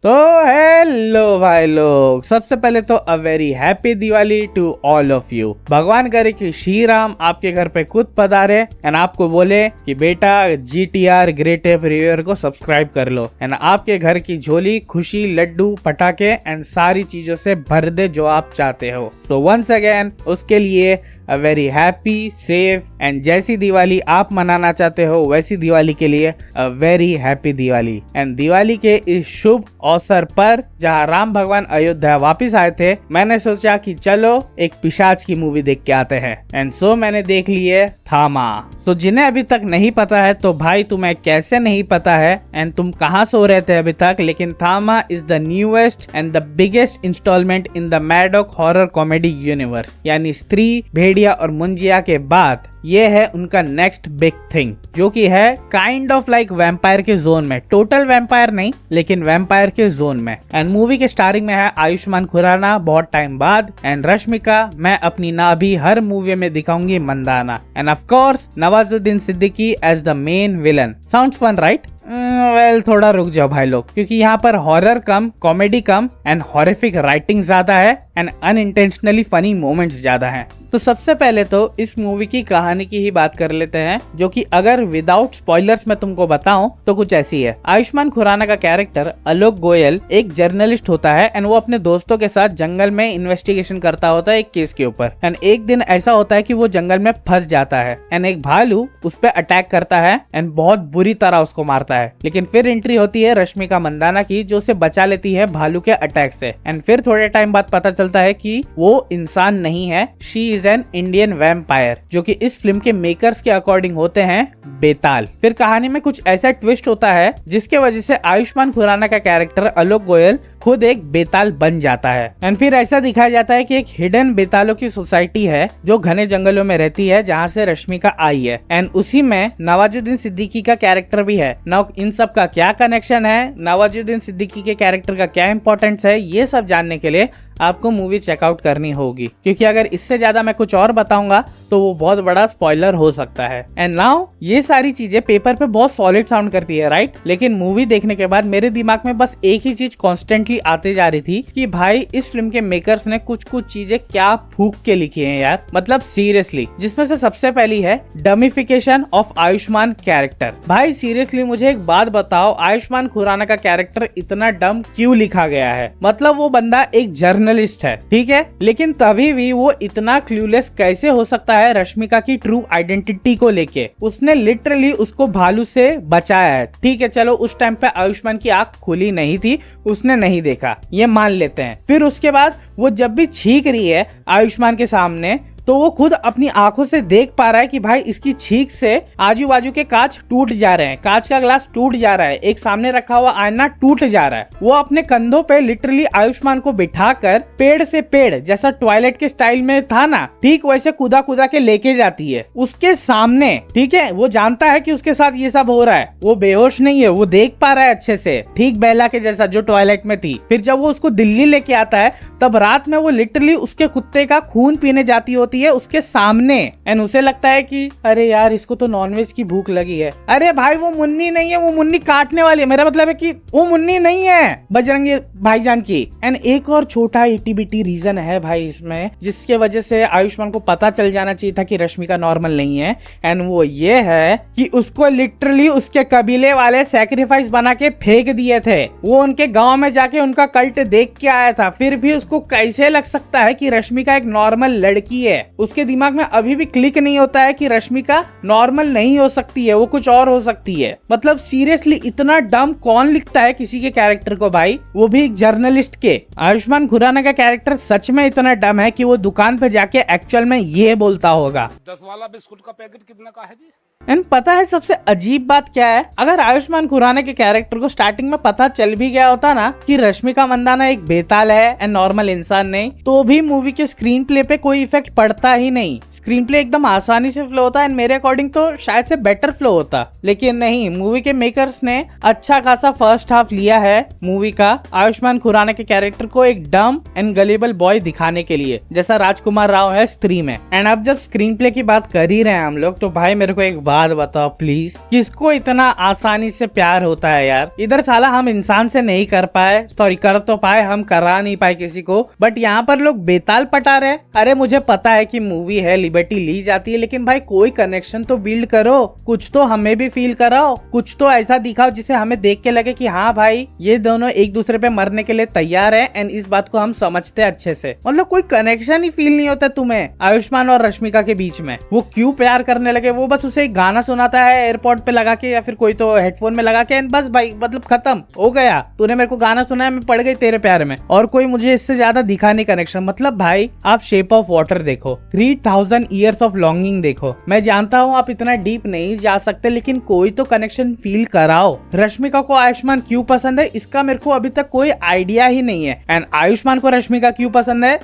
तो हेलो भाई लोग, सबसे पहले तो a very happy Diwali to all of you. भगवान करे कि श्री राम आपके घर पे खुद पधारे एंड आपको बोले कि बेटा GTR ग्रेट एफ रिव्यूअर को सब्सक्राइब कर लो एंड आपके घर की झोली खुशी, लड्डू, पटाखे एंड सारी चीजों से भर दे जो आप चाहते हो। तो वंस अगेन उसके लिए अ वेरी हैप्पी, सेफ एंड जैसी दिवाली आप मनाना चाहते हो वैसी दिवाली के लिए अ very happy Diwali. And Diwali के इस शुभ अवसर पर जहां राम भगवान अयोध्या वापस आए थे, मैंने सोचा कि चलो एक पिशाच की मूवी देख के आते हैं। एंड सो मैंने देख ली है थामा। तो जिन्हें अभी तक नहीं पता है तो भाई तुम्हें कैसे नहीं पता है एंड तुम कहाँ सो रहे थे अभी तक, लेकिन Thama is the newest and the biggest instalment in the Maddock horror comedy universe. यानी स्त्री, भेड़िया और मुंजिया के बाद ये है उनका नेक्स्ट बिग थिंग, जो कि है काइंड ऑफ लाइक वैम्पायर के जोन में। टोटल वैम्पायर नहीं, लेकिन वैम्पायर के जोन में। एंड मूवी के स्टारिंग में है आयुष्मान खुराना बहुत टाइम बाद, एंड रश्मिका मैं अपनी नाभि हर मूवी में दिखाऊंगी Mandanna, and of course Nawazuddin Siddiqui as the main villain. Sounds fun right? Well थोड़ा रुक जाओ भाई लोग, क्योंकि यहाँ पर हॉरर कम, कॉमेडी कम एंड हॉरिफिक राइटिंग ज्यादा है एंड अनइंटेंशनली फनी मोमेंट्स ज्यादा हैं। तो सबसे पहले तो इस मूवी की कहानी की ही बात कर लेते हैं, जो कि अगर विदाउट स्पॉयलर्स मैं तुमको बताऊं तो कुछ ऐसी है। आयुष्मान खुराना का कैरेक्टर आलोक गोयल एक जर्नलिस्ट होता है एंड वो अपने दोस्तों के साथ जंगल में इन्वेस्टिगेशन करता होता है एक केस के ऊपर। एंड एक दिन ऐसा होता है कि वो जंगल में फंस जाता है एंड एक भालू उस पर अटैक करता है एंड बहुत बुरी तरह उसको मारता है। लेकिन फिर एंट्री होती है रश्मिका मंदाना की, जो उसे बचा लेती है भालू के अटैक से। एंड फिर थोड़े टाइम बाद पता चलता है कि वो इंसान नहीं है, she is an Indian vampire, जो कि इस फिल्म के मेकर्स के अकॉर्डिंग होते हैं बेताल। फिर कहानी में कुछ ऐसा ट्विस्ट होता है जिसके वजह से आयुष्मान खुराना का कैरेक्टर आलोक गोयल खुद एक बेताल बन जाता है। एंड फिर ऐसा दिखाया जाता है कि एक हिडन बेतालों की सोसाइटी है जो घने जंगलों में रहती है, जहाँ से रश्मिका आई है। एंड उसी में नवाजुद्दीन सिद्दीकी का कैरेक्टर भी है। नाउ इन सब का क्या कनेक्शन है, नवाजुद्दीन सिद्दीकी के कैरेक्टर का क्या इंपॉर्टेंस है, ये सब जानने के लिए आपको मूवी चेकआउट करनी होगी, क्योंकि अगर इससे ज्यादा मैं कुछ और बताऊंगा तो वो बहुत बड़ा स्पॉइलर हो सकता है। एंड नाउ ये सारी चीजें पेपर पे बहुत सॉलिड साउंड करती है राइट, लेकिन मूवी देखने के बाद मेरे दिमाग में बस एक ही चीज कॉन्स्टेंटली आते जा रही थी कि भाई इस फिल्म के मेकर्स ने कुछ कुछ चीजें क्या फूक के लिखी है यार, मतलब सीरियसली। जिसमें से सबसे पहली है डमिफिकेशन ऑफ आयुष्मान कैरेक्टर। भाई सीरियसली मुझे एक बात बताओ, आयुष्मान खुराना का कैरेक्टर इतना डम क्यों लिखा गया है? मतलब वो बंदा एक जर्नलिस्ट है, ठीक है, लेकिन तभी भी वो इतना क्लूलेस कैसे हो सकता है रश्मिका की ट्रू आइडेंटिटी को लेके? उसने लिटरली उसको भालू से बचाया है, ठीक है, चलो उस टाइम पे आयुष्मान की आंख खुली नहीं थी, उसने नहीं देखा, ये मान लेते हैं। फिर उसके बाद वो जब भी छींक रही है आयुष्मान के सामने, तो वो खुद अपनी आंखों से देख पा रहा है कि भाई इसकी छींक से आजू बाजू के कांच टूट जा रहे हैं, कांच का ग्लास टूट जा रहा है, एक सामने रखा हुआ आईना टूट जा रहा है। वो अपने कंधों पे लिटरली आयुष्मान को बिठाकर पेड़ से पेड़, जैसा टॉयलेट के स्टाइल में था ना, ठीक वैसे कूदा कूदा के लेके जाती है उसके सामने, ठीक है। वो जानता है कि उसके साथ ये सब हो रहा है, वो बेहोश नहीं है, वो देख पा रहा है अच्छे से, ठीक बेला के जैसा जो टॉयलेट में थी। फिर जब वो उसको दिल्ली लेके आता है, तब रात में वो लिटरली उसके कुत्ते का खून पीने जाती होती है उसके सामने। एंड उसे लगता है कि अरे यार इसको तो नॉनवेज की भूख लगी है। अरे भाई वो मुन्नी नहीं है, वो मुन्नी काटने वाली है, मेरा मतलब है कि वो मुन्नी नहीं है बजरंगी भाईजान की। एंड एक और छोटा इटी बिटी रीजन है भाई इसमें, जिसके वजह से आयुष्मान को पता चल जाना चाहिए था कि रश्मिका नॉर्मल नहीं है, एंड वो ये है कि उसको लिटरली उसके कबीले वाले सैक्रिफाइस बना के फेंक दिए थे। वो उनके गाँव में जाके उनका कल्ट देख के आया था, फिर भी उसको कैसे लग सकता है कि रश्मिका एक नॉर्मल लड़की है? उसके दिमाग में अभी भी क्लिक नहीं होता है कि रश्मिका नॉर्मल नहीं हो सकती है, वो कुछ और हो सकती है। मतलब सीरियसली इतना डम कौन लिखता है किसी के कैरेक्टर को भाई, वो भी एक जर्नलिस्ट के? आयुष्मान खुराना का कैरेक्टर सच में इतना डम है कि वो दुकान पे जाके एक्चुअल में ये बोलता होगा, 10 वाला बिस्कुट का पैकेट कितने का है जी? एंड पता है सबसे अजीब बात क्या है? अगर आयुष्मान खुराना के कैरेक्टर को स्टार्टिंग में पता चल भी गया होता ना कि रश्मिका मंदाना एक बेताल है एंड नॉर्मल इंसान नहीं, तो भी मूवी के स्क्रीन प्ले पे कोई इफेक्ट पड़ता ही नहीं। स्क्रीन प्ले एकदम आसानी से फ्लो होता है एंड मेरे अकॉर्डिंग तो शायद से बेटर फ्लो होता। लेकिन नहीं, मूवी के मेकर्स ने अच्छा खासा फर्स्ट हाफ लिया है मूवी का आयुष्मान खुराना के कैरेक्टर को एक डम एंड गलेबल बॉय दिखाने के लिए, जैसा राजकुमार राव है स्त्री में। एंड अब जब स्क्रीन प्ले की बात कर ही रहे हैं हम लोग, तो भाई मेरे को एक बात बताओ प्लीज, किसको इतना आसानी से प्यार होता है यार? इधर साला हम इंसान से नहीं कर पाए, सॉरी कर तो पाए, हम करा नहीं पाए किसी को, बट यहाँ पर लोग बेताल पटा रहे। अरे मुझे पता है कि मूवी है, लिबर्टी ली जाती है, लेकिन भाई कोई कनेक्शन तो बिल्ड करो, कुछ तो हमें भी फील कराओ, कुछ तो ऐसा दिखाओ जिसे हमें देख के लगे कि हाँ भाई ये दोनों एक दूसरे पे मरने के लिए तैयार है एंड इस बात को हम समझते हैं अच्छे से। मतलब कोई कनेक्शन ही फील नहीं होता तुम्हें आयुष्मान और रश्मिका के बीच में। वो क्यों प्यार करने लगे? वो बस उसे एक गाना सुनाता है एयरपोर्ट पे लगा के या फिर कोई तो हेडफोन में लगा के, एंड बस भाई मतलब खत्म हो गया, तूने मेरे को गाना सुनाया, मैं पड़ गई तेरे प्यार में। और कोई मुझे इससे ज्यादा दिखा नहीं कनेक्शन। मतलब भाई आप शेप ऑफ वाटर देखो, 3000 ईयर्स ऑफ लॉन्गिंग देखो। मैं जानता हूँ आप इतना डीप नहीं जा सकते, लेकिन कोई तो कनेक्शन फील कराओ। रश्मिका को आयुष्मान क्यों पसंद है इसका मेरे को अभी तक कोई आइडिया ही नहीं है, एंड आयुष्मान को रश्मिका क्यों पसंद है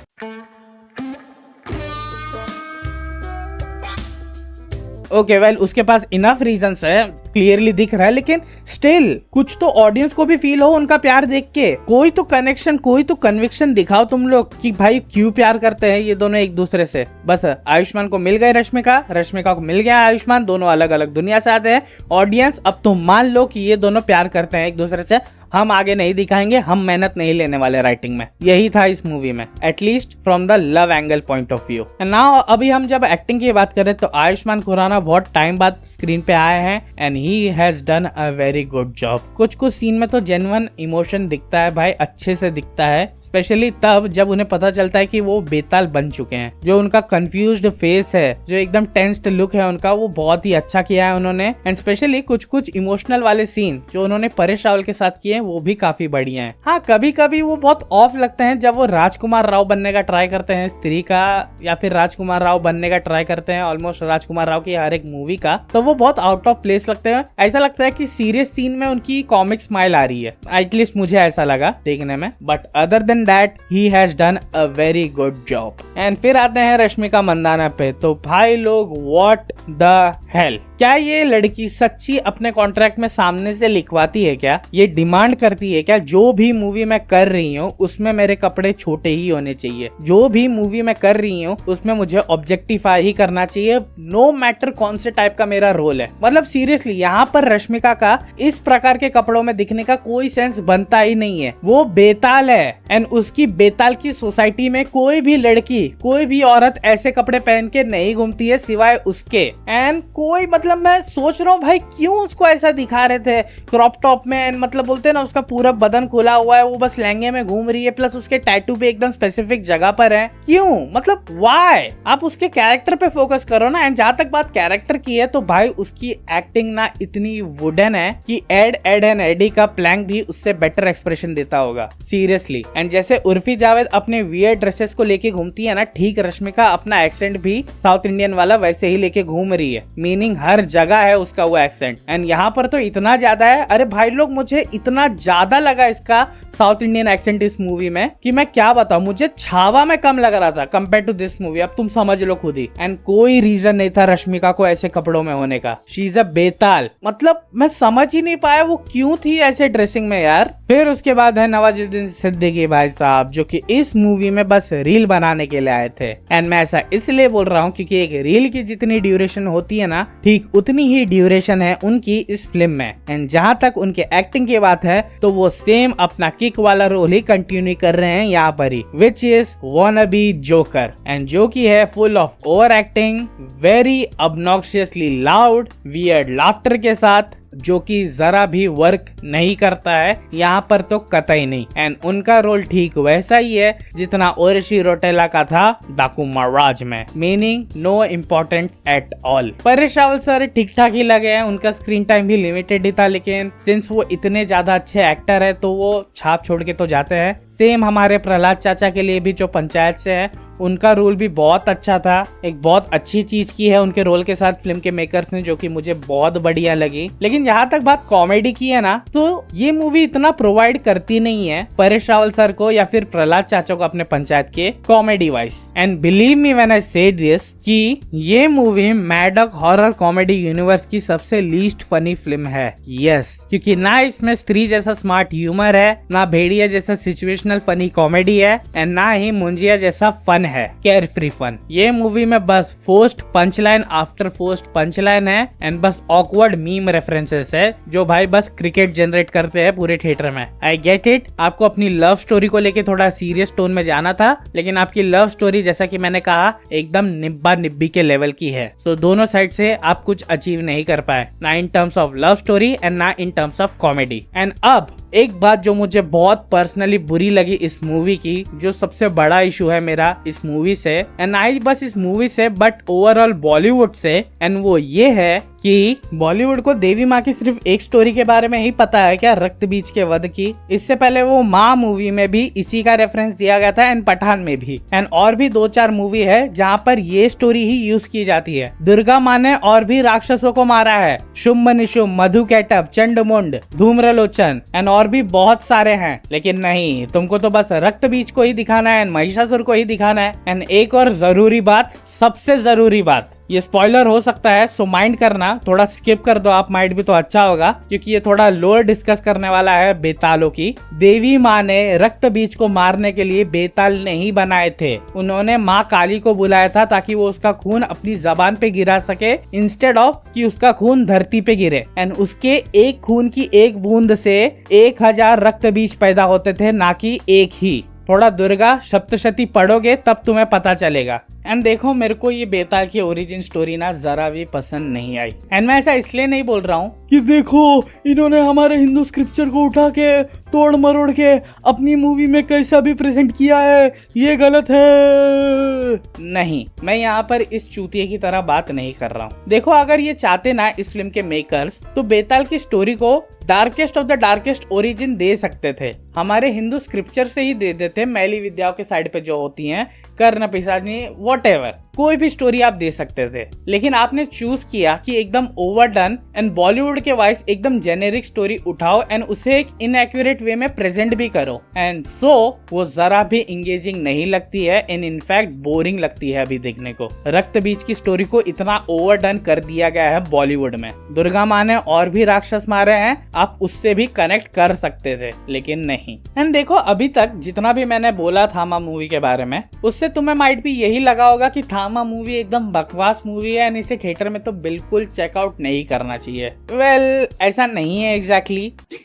ओके वेल उसके पास इनफ रीजंस है, क्लियरली दिख रहा है, लेकिन स्टिल कुछ तो ऑडियंस को भी फील हो उनका प्यार देख के। कोई तो कनेक्शन, कोई तो कन्विक्शन दिखाओ तुम लोग कि भाई क्यों प्यार करते हैं ये दोनों एक दूसरे से। बस आयुष्मान को मिल गए रश्मिका, रश्मिका को मिल गया आयुष्मान, दोनों अलग अलग दुनिया से आते हैं। ऑडियंस अब तो मान लो कि ये दोनों प्यार करते हैं एक दूसरे से, हम आगे नहीं दिखाएंगे, हम मेहनत नहीं लेने वाले राइटिंग में। यही था इस मूवी में, at least from the love angle point of view. Now अभी हम जब एक्टिंग की बात करें तो आयुष्मान खुराना बहुत टाइम बाद स्क्रीन पे आए हैं and he has done a very good job. कुछ कुछ सीन में तो जेन्युइन इमोशन दिखता है भाई, अच्छे से दिखता है, स्पेशली तब जब उन्हें पता चलता है कि वो बेताल बन चुके हैं। जो उनका कंफ्यूज्ड फेस है, जो एकदम टेंस्ड लुक है उनका, वो बहुत ही अच्छा किया है उन्होंने। एंड स्पेशली कुछ कुछ इमोशनल वाले सीन जो उन्होंने परेश रावल के साथ किए वो भी काफी बढ़िया है। हाँ कभी कभी वो बहुत ऑफ लगते हैं जब वो राजकुमार राव बनने का ट्राई करते हैं स्त्री का, या फिर राजकुमार राव बनने का ट्राई करते हैं ऑलमोस्ट राजकुमार राव की हर एक मूवी का, तो वो बहुत आउट ऑफ प्लेस लगते हैं। ऐसा लगता है कि सीरियस सीन में उनकी कॉमिक स्माइल आ रही है, एटलीस्ट मुझे ऐसा लगा देखने में। But other than that he has done a very good job. And फिर आते हैं रश्मिका मंदाना पे, तो भाई लोग व्हाट द हेल, क्या ये लड़की सच्ची अपने कॉन्ट्रैक्ट में सामने से लिखवाती है क्या? ये डिमांड करती है क्या जो भी मूवी मैं कर रही हूँ उसमें मेरे कपड़े छोटे ही होने चाहिए, जो भी मूवी मैं कर रही हूँ उसमें मुझे ऑब्जेक्टिफाई ही करना चाहिए, नो मैटर कौन से टाइप का मेरा रोल है। मतलब सीरियसली यहाँ पर रश्मिका का इस प्रकार के कपड़ों में दिखने का कोई सेंस बनता ही नहीं है। वो बेताल है एंड उसकी बेताल की सोसाइटी में कोई भी लड़की, कोई भी औरत ऐसे कपड़े पहन के नहीं घूमती है सिवाय उसके। एंड कोई मतलब मैं सोच रहा हूँ भाई क्यों उसको ऐसा दिखा रहे थे क्रॉप टॉप में, एंड मतलब बोलते हैं ना उसका पूरा बदन खुला हुआ है, वो बस लहंगे में घूम रही है, प्लस उसके टैटू भी एकदम स्पेसिफिक जगह पर है। क्यों? मतलब व्हाई? आप उसके कैरेक्टर पे फोकस करो ना। एंड जहां तक बात कैरेक्टर की है तो भाई उसकी एक्टिंग ना इतनी वुडन है कि एड एंड एडी का प्लैंक भी उससे बेटर एक्सप्रेशन देता होगा सीरियसली। एंड जैसे उर्फी जावेद अपने वियर ड्रेसेस को लेके घूमती है ना, ठीक रश्मिका अपना एक्सेंट भी साउथ इंडियन वाला वैसे ही लेके घूम रही है, मीनिंग हर जगह है उसका वो एक्सेंट। एंड यहाँ पर तो इतना ज्यादा है, अरे भाई लोग मुझे इतना ज्यादा लगा इसका साउथ इंडियन एक्सेंट इस मूवी में कि मैं क्या बताऊं, मुझे छावा में कम लग रहा था कंपेयर टू दिस मूवी। अब तुम समझ लो खुद ही। एंड कोई रीजन नहीं था रश्मिका को ऐसे कपड़ों में होने का, शी इज अ बेताल। मतलब मैं समझ ही नहीं पाया वो क्यों थी ऐसे ड्रेसिंग में यार। फिर उसके बाद है नवाजुद्दीन सिद्दीकी भाई साहब, जो कि इस मूवी में बस रील बनाने के लिए आए थे। एंड मैं ऐसा इसलिए बोल रहा हूँ क्योंकि एक रील की जितनी ड्यूरेशन होती है ना, ठीक उतनी ही ड्यूरेशन है उनकी इस फिल्म में। एंड जहां तक उनके एक्टिंग की बात है तो वो सेम अपना किक वाला रोल ही कंटिन्यू कर रहे हैं यहाँ पर ही, which is wannabe joker. And जो की है full of over acting, very obnoxiously loud, weird laughter के साथ, जो कि जरा भी वर्क नहीं करता है यहाँ पर तो कतई नहीं। एंड उनका रोल ठीक वैसा ही है जितना ओरशी रोटेला का था डाकू महाराज में, meaning no importance at all. Paresh Rawal sir ठीक ठाक ही लगे हैं, उनका स्क्रीन टाइम भी लिमिटेड ही था, लेकिन सिंस वो इतने ज्यादा अच्छे एक्टर है तो वो छाप छोड़ के तो जाते हैं। सेम हमारे प्रहलाद चाचा के लिए भी जो पंचायत से है, उनका रोल भी बहुत अच्छा था। एक बहुत अच्छी चीज की है उनके रोल के साथ फिल्म के मेकर्स ने, जो कि मुझे बहुत बढ़िया लगी। लेकिन जहाँ तक बात कॉमेडी की है ना, तो ये मूवी इतना प्रोवाइड करती नहीं है परेश रावल सर को या फिर प्रहलाद चाचा को अपने पंचायत के comedy wise. And believe me when I said this कि ये movie Maddock horror comedy universe की सबसे लीस्ट फनी फिल्म है। यस, क्योंकि ना इसमें स्त्री जैसा स्मार्ट ह्यूमर है, ना भेड़िया जैसा सिचुएशनल फनी कॉमेडी है, एंड ना ही मुंजिया जैसा फन है केयर फ्री फन। ये मूवी में बस forced punch line after forced punch line है एंड बस ऑकवर्ड मीम रेफरेंसेस है जो भाई बस क्रिकेट जनरेट करते हैं पूरे थिएटर में। आई गेट इट, आपको अपनी लव स्टोरी को लेके थोड़ा सीरियस टोन में जाना था, लेकिन आपकी लव स्टोरी जैसा कि मैंने कहा एकदम निब्बा निब्बी के लेवल की है। तो दोनों साइड से आप कुछ अचीव नहीं कर पाए, ना in terms of love story and ना in terms of comedy. And अब एक बात जो मुझे बहुत पर्सनली बुरी लगी इस मूवी की, जो सबसे बड़ा इशू है मेरा इस मूवी से, एंड आई बस इस मूवी से बट ओवरऑल बॉलीवुड से, एंड वो ये है कि बॉलीवुड को देवी माँ की सिर्फ एक स्टोरी के बारे में ही पता है क्या, रक्त बीज के वध की। इससे पहले वो माँ मूवी में भी इसी का रेफरेंस दिया गया था एंड पठान में भी, एंड और भी 2-4 मूवी है जहाँ पर ये स्टोरी ही यूज की जाती है। दुर्गा माँ ने और भी राक्षसों को मारा है, शुंभ निशुंभ, मधुकैटभ, चंडमुंड, धूम्रलोचन एंड और भी बहुत सारे हैं, लेकिन नहीं, तुमको तो बस रक्त बीज को ही दिखाना है एंड महिषासुर को ही दिखाना है। एंड एक और जरूरी बात, सबसे जरूरी बात, ये स्पॉइलर हो सकता है सो माइंड करना, थोड़ा स्किप कर दो आप माइंड भी तो अच्छा होगा, क्योंकि ये थोड़ा लोअर डिस्कस करने वाला है बेतालों की। देवी माँ ने रक्त बीज को मारने के लिए बेताल नहीं बनाए थे, उन्होंने माँ काली को बुलाया था ताकि वो उसका खून अपनी जबान पे गिरा सके इंस्टेड ऑफ कि उसका खून धरती पे गिरे। एंड उसके एक खून की एक बूंद से 1000 रक्त बीज पैदा होते थे, ना कि एक ही। थोड़ा दुर्गा सप्तशती पढ़ोगे तब तुम्हें पता चलेगा। एंड देखो, मेरे को ये बेताल की ओरिजिन स्टोरी ना जरा भी पसंद नहीं आई, एंड मैं ऐसा इसलिए नहीं बोल रहा हूँ कि देखो इन्होंने हमारे हिंदू स्क्रिप्चर को उठा के तोड़ मरोड़ के अपनी मूवी में कैसा भी प्रेजेंट किया है, ये गलत है। नहीं, मैं यहाँ पर इस चूतिए की तरह बात नहीं कर रहा हूँ। देखो, अगर ये चाहते ना इस फिल्म के मेकर्स, तो बेताल की स्टोरी को darkest of the darkest origin दे सकते थे, हमारे हिंदू स्क्रिप्चर से ही दे देते, मैली विद्याओं के साइड पे जो होती हैं, कर्ण पिशाचिनी, व्हाटएवर, कोई भी स्टोरी आप दे सकते थे। लेकिन आपने चूज किया कि एकदम ओवरडन एंड बॉलीवुड के वाइस एकदम जेनेरिक स्टोरी उठाओ एंड उसे एक इनएक्यूरेट वे में प्रेजेंट भी करो, एंड सो वो जरा भी इंगेजिंग नहीं लगती है एंड इनफैक्ट बोरिंग लगती है अभी देखने को। रक्त बीज की स्टोरी को इतना ओवरडन कर दिया गया है बॉलीवुड में। दुर्गा माँ ने और भी राक्षस मारे हैं, आप उससे भी कनेक्ट कर सकते थे, लेकिन नहीं। एंड देखो, अभी तक जितना भी मैंने बोला थामा मूवी के बारे में, उससे तुम्हें माइट भी यही लगा होगा कि थामा मूवी एकदम बकवास मूवी है एंड इसे थिएटर में तो बिल्कुल चेकआउट नहीं करना चाहिए। वेल, ऐसा नहीं है एग्जैक्टली। ये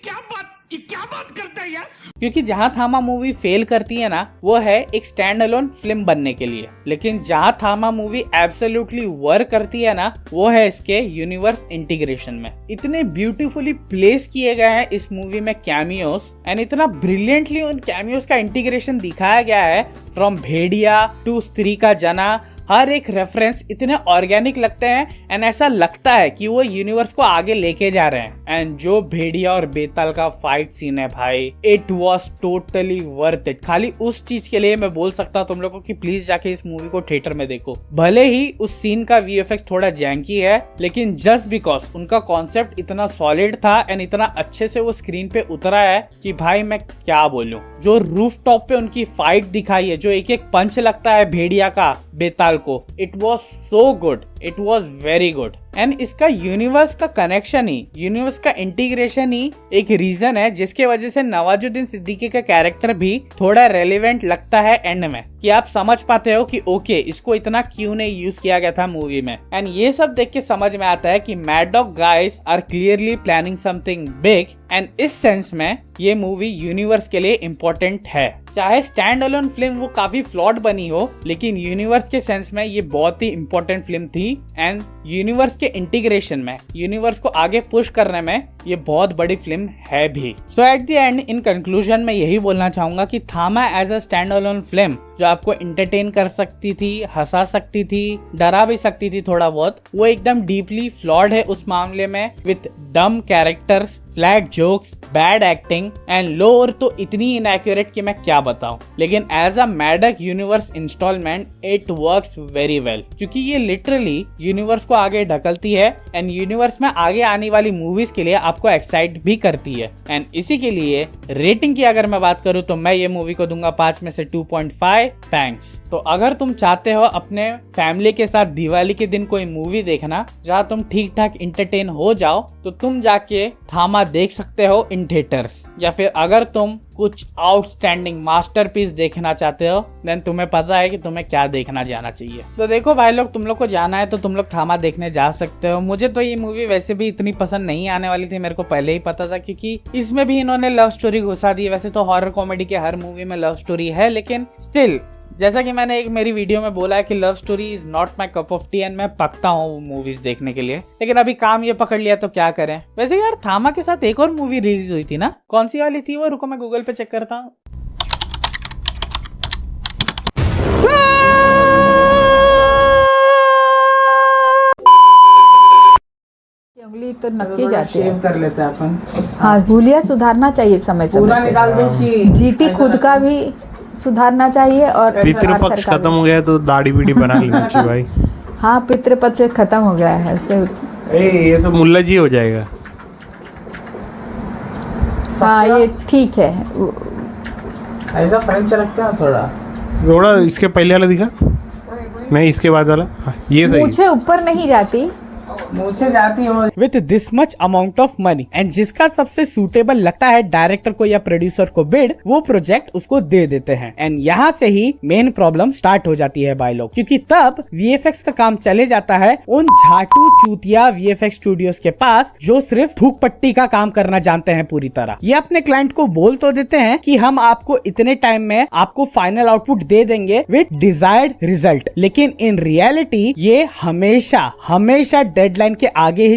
क्या बात करता है यार? क्योंकि जहाँ थामा मूवी फेल करती है ना, वो है एक स्टैंड अलोन फिल्म बनने के लिए, लेकिन जहाँ थामा मूवी एब्सोल्युटली वर्क करती है ना, वो है इसके यूनिवर्स इंटीग्रेशन में। इतने ब्यूटीफुली प्लेस किए गए हैं इस मूवी में कैमियोस, एंड इतना ब्रिलियंटली उन कैमियोस का इंटीग्रेशन दिखाया गया है, फ्रॉम भेड़िया टू स्त्री का जना, हर एक रेफरेंस इतने ऑर्गेनिक लगते हैं एंड ऐसा लगता है कि वो यूनिवर्स को आगे लेके जा रहे हैं। एंड जो भेड़िया और बेताल का फाइट सीन है भाई, it was totally worth it. खाली उस चीज के लिए मैं बोल सकता हूँ तुम लोगों को कि प्लीज जाके इस मूवी को थिएटर में देखो। भले ही उस सीन का वीएफएक्स थोड़ा जैंकी है, लेकिन जस्ट बिकॉज उनका कॉन्सेप्ट इतना सॉलिड था एंड इतना अच्छे से वो स्क्रीन पे उतरा है कि भाई मैं क्या बोलूं। जो रूफ टॉप पे उनकी फाइट दिखाई है, जो एक एक पंच लगता है भेड़िया का बेताल को, it was so good, it was very good. And इसका यूनिवर्स का कनेक्शन ही, यूनिवर्स का इंटीग्रेशन ही एक रीजन है जिसके वजह से नवाजुद्दीन सिद्दीकी का कैरेक्टर भी थोड़ा रेलेवेंट लगता है एंड में, कि आप समझ पाते हो कि ओके इसको इतना क्यों नहीं यूज किया गया था मूवी में। एंड ये सब देख के समझ में आता है कि Maddock guys are clearly planning something big, and इस सेंस में ये मूवी यूनिवर्स के लिए इम्पोर्टेंट है। चाहे स्टैंड अलोन फिल्म वो काफी फ्लॉड बनी हो, लेकिन यूनिवर्स के सेंस में ये बहुत ही इंपॉर्टेंट फिल्म थी एंड यूनिवर्स के इंटीग्रेशन में, यूनिवर्स को आगे पुश करने में ये बहुत बड़ी फिल्म है भी। So at the end, in conclusion मैं यही बोलना चाहूंगा कि Thama as a stand alone film जो आपको एंटरटेन कर सकती थी, हंसा सकती थी, डरा भी सकती थी थोड़ा बहुत, वो एकदम डीपली फ्लॉड है उस मामले में, with dumb characters, flat jokes, bad acting and lore तो इतनी इनएक्यूरेट कि मैं क्या बताऊं। लेकिन as a Maddock universe installment it works very well, क्योंकि ये लिटरली यूनिवर्स को आगे ढकलती है एंड यूनिवर्स में आगे आने वाली मूवीज के लिए आपको एक्साइट भी करती है। एंड इसी के लिए रेटिंग की अगर मैं बात करूं तो मैं ये मूवी को दूंगा 5 में से 2.5 थैंक्स। तो अगर तुम चाहते हो अपने फैमिली के साथ दिवाली के दिन कोई मूवी देखना जहाँ तुम ठीक ठाक इंटरटेन हो जाओ, तो तुम जाके थामा देख सकते हो इन थिएटर्स, या फिर अगर तुम कुछ आउटस्टैंडिंग मास्टरपीस देखना चाहते हो देन तुम्हें पता है कि तुम्हें क्या देखना जाना चाहिए। तो देखो भाई लोग, तुम लोग को जाना है तो तुम लोग थामा देखने जा सकते हो। मुझे तो ये मूवी वैसे भी इतनी पसंद नहीं आने वाली थी, मेरे को पहले ही पता था, क्योंकि इसमें भी इन्होंने लव स्टोरी घुसा दी। वैसे तो हॉरर कॉमेडी के हर मूवी में लव स्टोरी है, लेकिन स्टिल जैसा कि मैंने एक मेरी वीडियो में बोला है कि love story is not my cup of T, and मैं पकता हूँ मूवीज देखने के लिए, लेकिन अभी काम ये पकड़ लिया तो क्या करें। वैसे यार थामा के साथ एक और मूवी रिलीज हुई थी ना, कौन सी वाली थी वो? रुको मैं गूगल पे चेक करता हूँ। उंगली तो नक्की जाती है। शेव कर लेते हैं अपन। हाँ, हुलिया सुधारना चाहिए समय पूरा समय निकाल दो कि जीटी खुद का भी सुधारना चाहिए और पितृपक्ष सरकार खत्म हो गया तो दाढ़ी बीड़ी बना लेना चाहिए भाई। हाँ, पितृपक्ष खत्म हो गया है उसे। ये तो मुल्ला जी हो जाएगा। हाँ, ये ठीक है। ऐसा फ्रेंच रखते हैं थोड़ा। थोड़ा इसके पहले वाला दिखा, नहीं इसके बाद वाला। हाँ, ये सही। मुझे ऊपर नहीं जाती, मुझे जाती हो with this much amount of money, and जिसका सबसे सूटेबल लगता है डायरेक्टर को या प्रोड्यूसर को बिड, वो प्रोजेक्ट उसको दे देते हैं। एंड यहाँ से ही मेन प्रॉब्लम स्टार्ट हो जाती है भाई लोग, क्योंकि तब वीएफएक्स का काम चले जाता है उन झाटू चूतिया वीएफएक्स स्टूडियोज के पास, जो सिर्फ थूक पट्टी का काम करना जानते हैं पूरी तरह। ये अपने क्लाइंट को बोल तो देते हैं कि हम आपको इतने टाइम में आपको फाइनल आउटपुट दे देंगे विद डिजायर्ड रिजल्ट, लेकिन इन रियलिटी ये हमेशा डेडलाइन के आगे ही